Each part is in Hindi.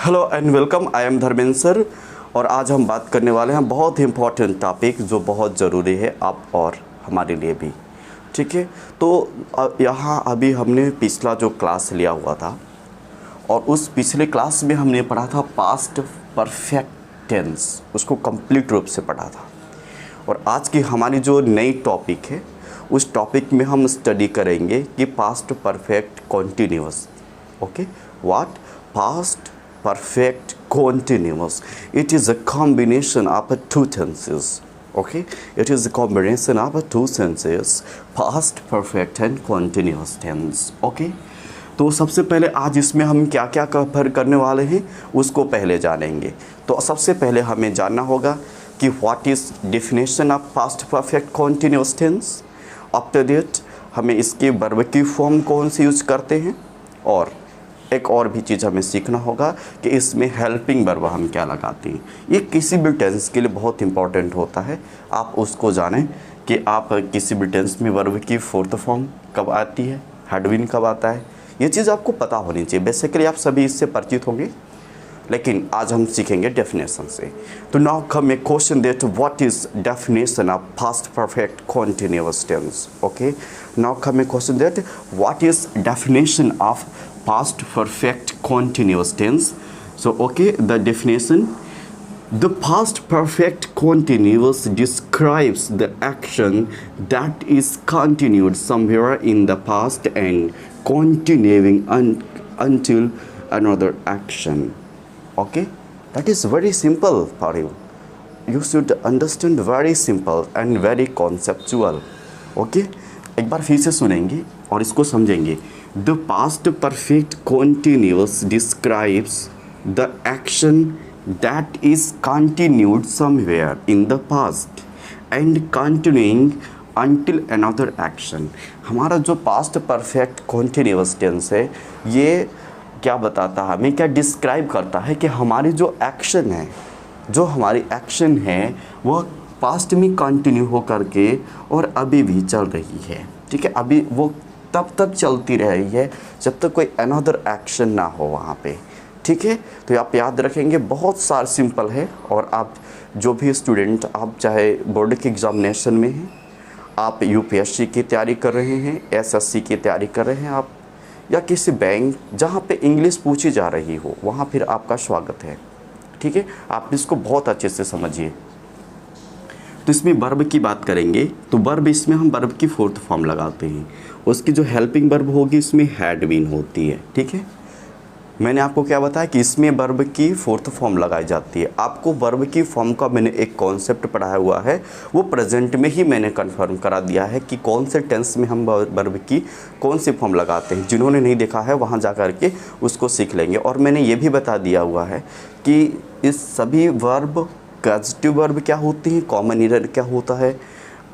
Hello and welcome, I am Dharmendra sir. और आज हम बात करने वाले हैं बहुत ही इम्पॉर्टेंट टॉपिक जो बहुत ज़रूरी है आप और हमारे लिए भी। ठीक है, तो यहाँ अभी हमने पिछला जो क्लास लिया हुआ था और उस पिछले क्लास में हमने पढ़ा था पास्ट परफेक्ट टेंस, उसको कंप्लीट रूप से पढ़ा था। और आज की हमारी जो नई टॉपिक है उस टॉपिक में हम स्टडी करेंगे कि past perfect continuous. Okay, what past perfect continuous, it is a combination of two tenses. Okay, it is a combination of two tenses, past perfect and continuous tense. Okay, तो सबसे पहले आज इसमें हम क्या क्या कवर करने वाले हैं उसको पहले जानेंगे। तो सबसे पहले हमें जानना होगा कि what is definition of past perfect continuous tense. After that हमें इसके वर्ब की फॉर्म कौन सी यूज करते हैं, और एक और भी चीज़ हमें सीखना होगा कि इसमें हेल्पिंग वर्ब हम क्या लगाते हैं। ये किसी भी टेंस के लिए बहुत इंपॉर्टेंट होता है, आप उसको जानें कि आप किसी भी टेंस में वर्ब की फोर्थ फॉर्म कब आती है, हैड बीन कब आता है, ये चीज़ आपको पता होनी चाहिए। बेसिकली आप सभी इससे परिचित होंगे, लेकिन आज हम सीखेंगे डेफिनेशन से। तो now come a question that what is definition of past perfect continuous tense. Okay, now come a question that what is definition of past perfect continuous tense. So okay, the definition: the past perfect continuous describes the action that is continued somewhere in the past and continuing until another action. Okay, that is very simple for you. You should understand, very simple and very conceptual. Okay, एक बार फिर से सुनेंगे और इसको समझेंगे। The past perfect continuous describes the action that is continued somewhere in the past and continuing until another action. हमारा जो past perfect continuous tense है ये क्या बताता है हमें, क्या डिस्क्राइब करता है कि हमारी जो एक्शन है, जो हमारी एक्शन है वह पास्ट में कंटिन्यू हो करके और अभी भी चल रही है। ठीक है, अभी वो तब तक चलती रही है जब तक कोई अनदर एक्शन ना हो वहाँ पे। ठीक है, तो आप याद रखेंगे, बहुत सारा सिंपल है। और आप जो भी स्टूडेंट, आप चाहे बोर्ड के एग्ज़ामिनेशन में हैं, आप यूपीएससी की तैयारी कर रहे हैं, एसएससी की तैयारी कर रहे हैं आप, या किसी बैंक जहाँ पे इंग्लिश पूछी जा रही हो वहाँ फिर आपका स्वागत है। ठीक है, आप इसको बहुत अच्छे से समझिए। तो इसमें वर्ब की बात करेंगे तो वर्ब, इसमें हम वर्ब की फोर्थ फॉर्म लगाते हैं। उसकी जो हेल्पिंग वर्ब होगी इसमें हैड बीन होती है। ठीक है, मैंने आपको क्या बताया कि इसमें वर्ब की फोर्थ फॉर्म लगाई जाती है। आपको वर्ब की फॉर्म का मैंने एक कॉन्सेप्ट पढ़ाया हुआ है, वो प्रेजेंट में ही मैंने कंफर्म करा दिया है कि कौन से टेंस में हम वर्ब की कौन सी फॉर्म लगाते हैं। जिन्होंने नहीं देखा है वहाँ जा कर के उसको सीख लेंगे। और मैंने ये भी बता दिया हुआ है कि इस सभी वर्ब, पॉजिटिव वर्ब क्या होती हैं, कॉमन एरर क्या होता है,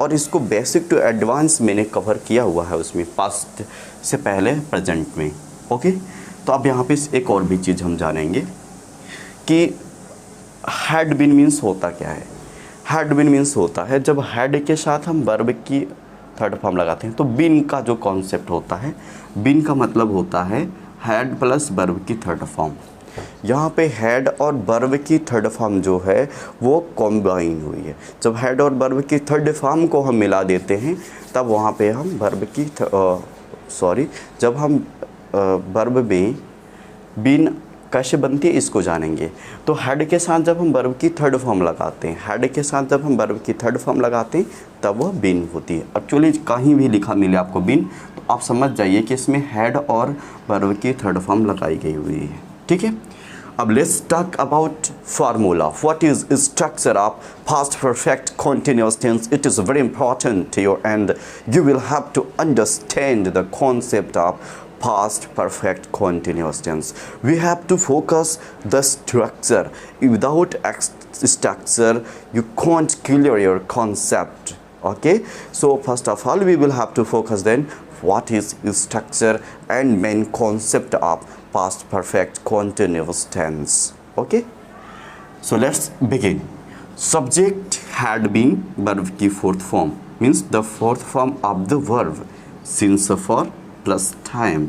और इसको बेसिक टू एडवांस मैंने कवर किया हुआ है उसमें, पास्ट से पहले प्रेजेंट में। ओके, तो अब यहाँ पे एक और भी चीज़ हम जानेंगे कि हैड बीन मीन्स होता क्या है। हैड बीन मीन्स होता है जब हैड के साथ हम वर्ब की थर्ड फॉर्म लगाते हैं। तो बीन का जो कॉन्सेप्ट होता है, बीन का मतलब होता है हैड प्लस वर्ब की थर्ड फॉर्म। यहाँ पे हेड और वर्ब की थर्ड फॉर्म जो है वो कॉम्बाइन हुई है। जब हेड और वर्ब की थर्ड फॉर्म को हम मिला देते हैं तब वहाँ पे हम वर्ब की जब हम वर्ब में बीन कैसे बनती है इसको जानेंगे। तो हेड के साथ जब हम वर्ब की थर्ड फॉर्म लगाते हैं, हेड के साथ जब हम वर्ब की थर्ड फॉर्म लगाते हैं तब वह बीन होती है। एक्चुअली कहीं भी लिखा मिले आपको बीन तो आप समझ जाइए कि इसमें हेड और वर्ब की थर्ड फॉर्म लगाई गई हुई है। ठीक है, अब let's talk about formula. What is structure of past perfect continuous tense? It is very important your and you will have to understand the concept of past perfect continuous tense. We have to focus the structure. Without structure you can't clear your concept. Okay, so first of all we will have to focus then what is structure and main concept of past perfect continuous tense. Okay, so let's begin. Subject had been, verb की fourth form means the fourth form of the verb since for plus time.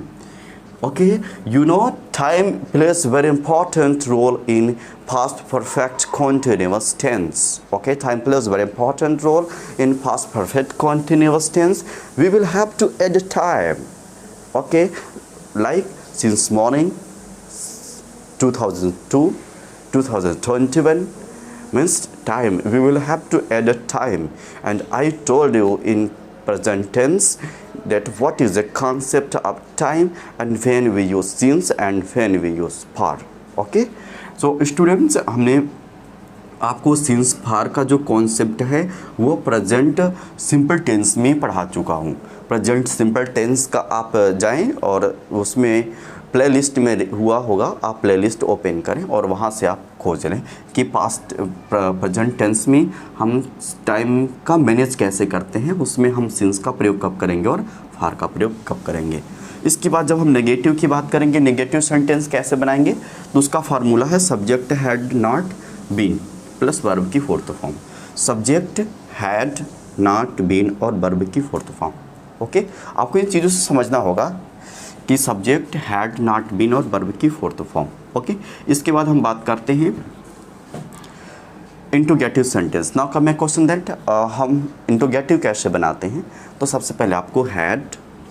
Okay, you know, time plays very important role in past perfect continuous tense. Okay, time plays very important role in past perfect continuous tense. We will have to add time. Okay, like since morning, 2002, 2021 means time. We will have to add a time. And I told you in present tense that what is the concept of time and when we use since and when we use for. Okay, so students, हमने आपको सिंस फार का जो कॉन्सेप्ट है वो प्रेजेंट सिंपल टेंस में पढ़ा चुका हूँ। प्रेजेंट सिंपल टेंस का आप जाएं और उसमें प्लेलिस्ट में हुआ होगा, आप प्लेलिस्ट ओपन करें और वहाँ से आप खोज लें कि पास्ट प्रेजेंट टेंस में हम टाइम का मैनेज कैसे करते हैं, उसमें हम सिंस का प्रयोग कब करेंगे और फार का प्रयोग कब करेंगे। इसके बाद जब हम नेगेटिव की बात करेंगे, नेगेटिव सेंटेंस कैसे बनाएंगे, तो उसका फार्मूला है subject had not been plus verb की fourth form. Subject had not been और वर्ब की फोर्थ फॉर्म। ओके, आपको इन चीज़ों से समझना होगा कि सब्जेक्ट हैड नॉट बीन और वर्ब की फोर्थ फॉर्म। ओके, इसके बाद हम बात करते हैं interrogative sentence. Now come question that हम इंट्रोगेटिव कैसे बनाते हैं। तो सबसे पहले आपको हैड,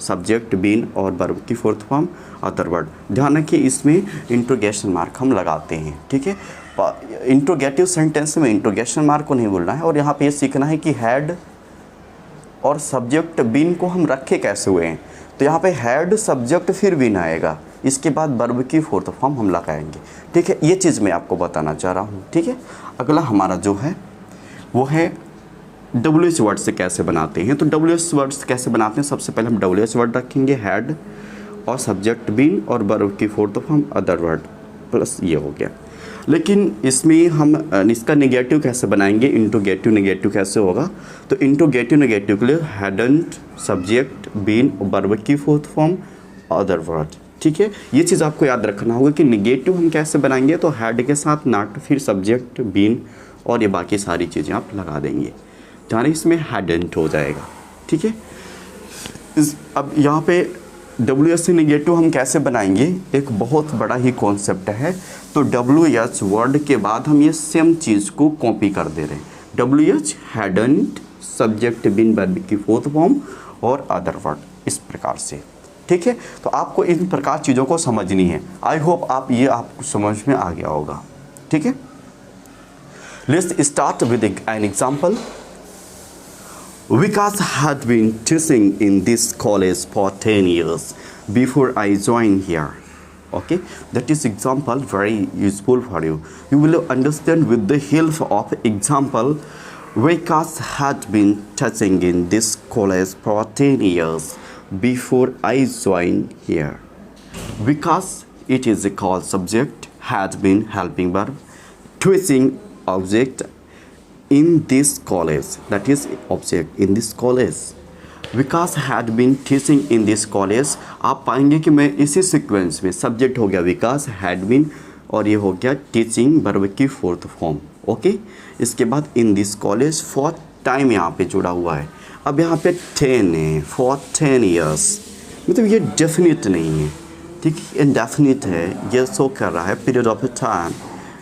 सब्जेक्ट, बीन और वर्ब की फोर्थ फॉर्म अदर वर्ड। ध्यान रखिए इसमें इंट्रोगेशन मार्क हम लगाते हैं, ठीक है। इंट्रोगेटिव सेंटेंस में इंट्रोगेशन मार्क को नहीं बोलना है और यहाँ पे ये सीखना है कि हैड और सब्जेक्ट बीन को हम रखे कैसे हुए हैं। तो यहाँ पे हैड सब्जेक्ट फिर बीन आएगा, इसके बाद वर्ब की फोर्थ फॉर्म हम लगाएंगे, ठीक है। ये चीज़ मैं आपको बताना चाह रहा हूँ, ठीक है। अगला हमारा जो है वो है WH वर्ड से कैसे बनाते हैं। तो WH वर्ड से कैसे बनाते हैं, सबसे पहले हम WH वर्ड रखेंगे हैड और सब्जेक्ट बीन और वर्ब की fourth form other word plus ये हो गया। लेकिन इसमें हम इसका नेगेटिव कैसे बनाएंगे, इंट्रोगेटिव नेगेटिव कैसे होगा। तो इंट्रोगेटिव नेगेटिव के लिए हैडंट, सब्जेक्ट, बीन, वर्ब की फोर्थ फॉर्म अदर वर्ड, ठीक है। ये चीज़ आपको याद रखना होगा कि नेगेटिव हम कैसे बनाएंगे। तो हैड के साथ नॉट, फिर सब्जेक्ट, बीन और ये बाकी सारी चीज़ें आप लगा देंगे, जहाँ इसमें हैडंट हो जाएगा, ठीक है। अब यहाँ पे WH से नेगेटिव हम कैसे बनाएंगे, एक बहुत बड़ा ही कॉन्सेप्ट है। तो WH वर्ड के बाद हम ये सेम चीज़ को कॉपी कर दे रहे हैं। WH hadn't, subject, been, verb की फोर्थ फॉर्म और अदर वर्ड, इस प्रकार से, ठीक है। तो आपको इन प्रकार चीज़ों को समझनी है। आई होप आप ये आपको समझ में आ गया होगा, ठीक है। Let's start with an example. Vikas had been teaching in this college for 10 years before I joined here. Okay, that is example very useful for you. You will understand with the help of example. Vikas had been teaching in this college for 10 years before I joined here. Vikas, it is a called subject, had been helping verb, teaching object in this college, that is object in this college. Vikas had been teaching in this college. आप पाएंगे कि मैं इसी सीक्वेंस में सब्जेक्ट हो गया विकास, हैड बीन और ये हो गया टीचिंग, वर्ब की फोर्थ फॉर्म। ओके, इसके बाद इन दिस कॉलेज, फॉर टाइम यहाँ पे जुड़ा हुआ है। अब यहाँ पे 10 है, फॉर 10 ईयर्स, मतलब ये डेफिनेट नहीं है, ठीक है, इनडेफिनिट है। ये शो कर रहा है period of time,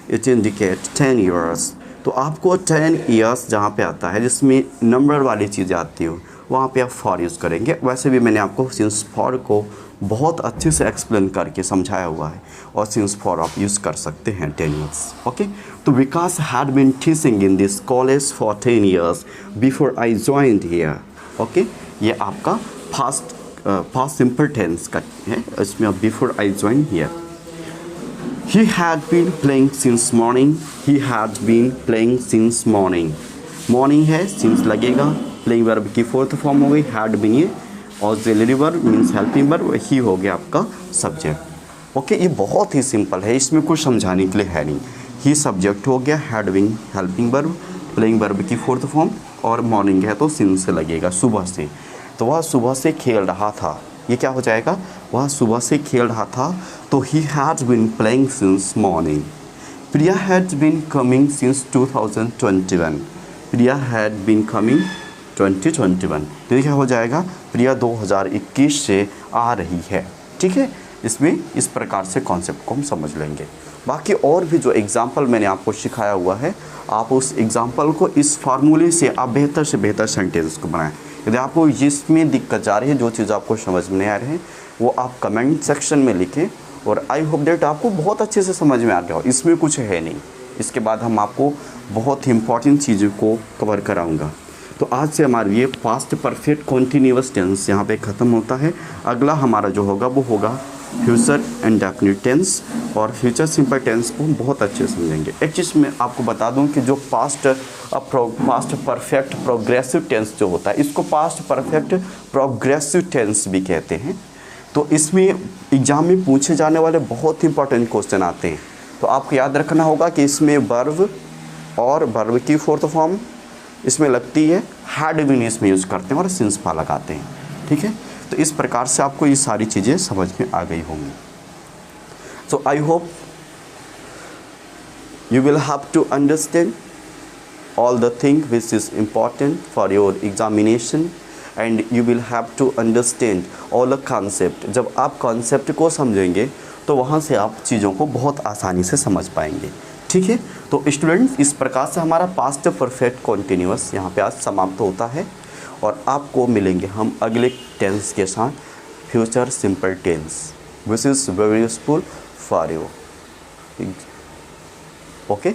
it indicate 10 years. तो आपको 10 ईयर्स जहाँ पे आता है जिसमें नंबर वाली चीज़ आती हो, वहाँ पे आप फॉर यूज़ करेंगे। वैसे भी मैंने आपको सिंस फॉर को बहुत अच्छे से एक्सप्लेन करके समझाया हुआ है और सिंस फॉर आप यूज़ कर सकते हैं 10 ईयर्स। ओके, तो Vikas had been teaching in this college for 10 years before I joined here. Okay, ये आपका फास्ट सिंपल टेंस का है, इसमें before I join here. He had been playing since morning. He had been playing since morning. Morning है, since लगेगा, playing verb की फोर्थ फॉर्म हो गई, had been ये auxiliary verb means helping verb, ही हो गया आपका सब्जेक्ट। ओके, ये बहुत ही सिंपल है, इसमें कुछ समझाने के लिए है नहीं। ही सब्जेक्ट हो गया, had been helping verb, playing verb की फोर्थ फॉर्म और morning है तो since से लगेगा, सुबह से। तो वह सुबह से खेल रहा था, ये क्या हो जाएगा, वह सुबह से खेल रहा था। तो he had been playing since morning. Priya had been coming since 2021. Priya had been coming 2021. तो ये क्या हो जाएगा, प्रिया 2021 से आ रही है, ठीक है। इसमें इस प्रकार से कॉन्सेप्ट को हम समझ लेंगे। बाकी और भी जो एग्जाम्पल मैंने आपको सिखाया हुआ है, आप उस एग्जाम्पल को इस फार्मूले से आप बेहतर से बेहतर सेंटेंस को बनाएं। यदि आपको जिसमें दिक्कत जा रही है, जो चीज़ आपको समझ में नहीं आ रही है, वो आप कमेंट सेक्शन में लिखें और आई होप डेट आपको बहुत अच्छे से समझ में आ गया हो। इसमें कुछ है नहीं। इसके बाद हम आपको बहुत ही इंपॉर्टेंट चीज़ों को कवर कराऊंगा। तो आज से हमारे ये पास्ट परफेक्ट कॉन्टिन्यूअस टेंस यहाँ पे ख़त्म होता है। अगला हमारा जो होगा वो होगा फ्यूचर इंडेफिनिट टेंस, और फ्यूचर सिंपल टेंस को हम बहुत अच्छे से समझेंगे। एक चीज़ मैं आपको बता दूं कि जो पास्ट परफेक्ट प्रोग्रेसिव टेंस जो होता है, इसको पास्ट परफेक्ट प्रोग्रेसिव टेंस भी कहते हैं। तो इसमें एग्जाम में पूछे जाने वाले बहुत इंपॉर्टेंट क्वेश्चन आते हैं। तो आपको याद रखना होगा कि इसमें वर्ब और वर्ब की फोर्थ फॉर्म इसमें लगती है, हैड बीन इसमें यूज़ करते हैं और सिंस पा लगाते हैं। ठीक है, तो इस प्रकार से आपको ये सारी चीज़ें समझ में आ गई होंगी। So I hope you will have to understand all the thing which is important for your examination, and you will have to understand all the concept। जब आप कॉन्सेप्ट को समझेंगे तो वहाँ से आप चीज़ों को बहुत आसानी से समझ पाएंगे। ठीक है, तो स्टूडेंट्स इस प्रकार से हमारा पास्ट परफेक्ट कॉन्टिन्यूअस यहाँ पे आज समाप्त होता है, और आपको मिलेंगे हम अगले टेंस के साथ, future simple tense which is very useful for you. Okay,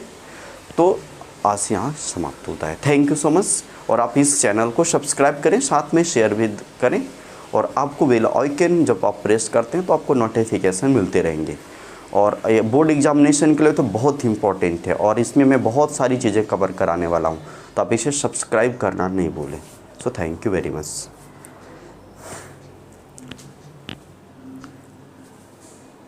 तो आज यहाँ समाप्त होता है। Thank you so much. और आप इस चैनल को सब्सक्राइब करें, साथ में शेयर भी करें, और आपको बेल आइकन जब आप प्रेस करते हैं तो आपको नोटिफिकेशन मिलते रहेंगे। और ये बोर्ड एग्जामिनेशन के लिए तो बहुत इंपॉर्टेंट है, और इसमें मैं बहुत सारी चीज़ें कवर कराने वाला हूँ, तो आप इसे सब्सक्राइब करना नहीं भूलें। So thank you very much.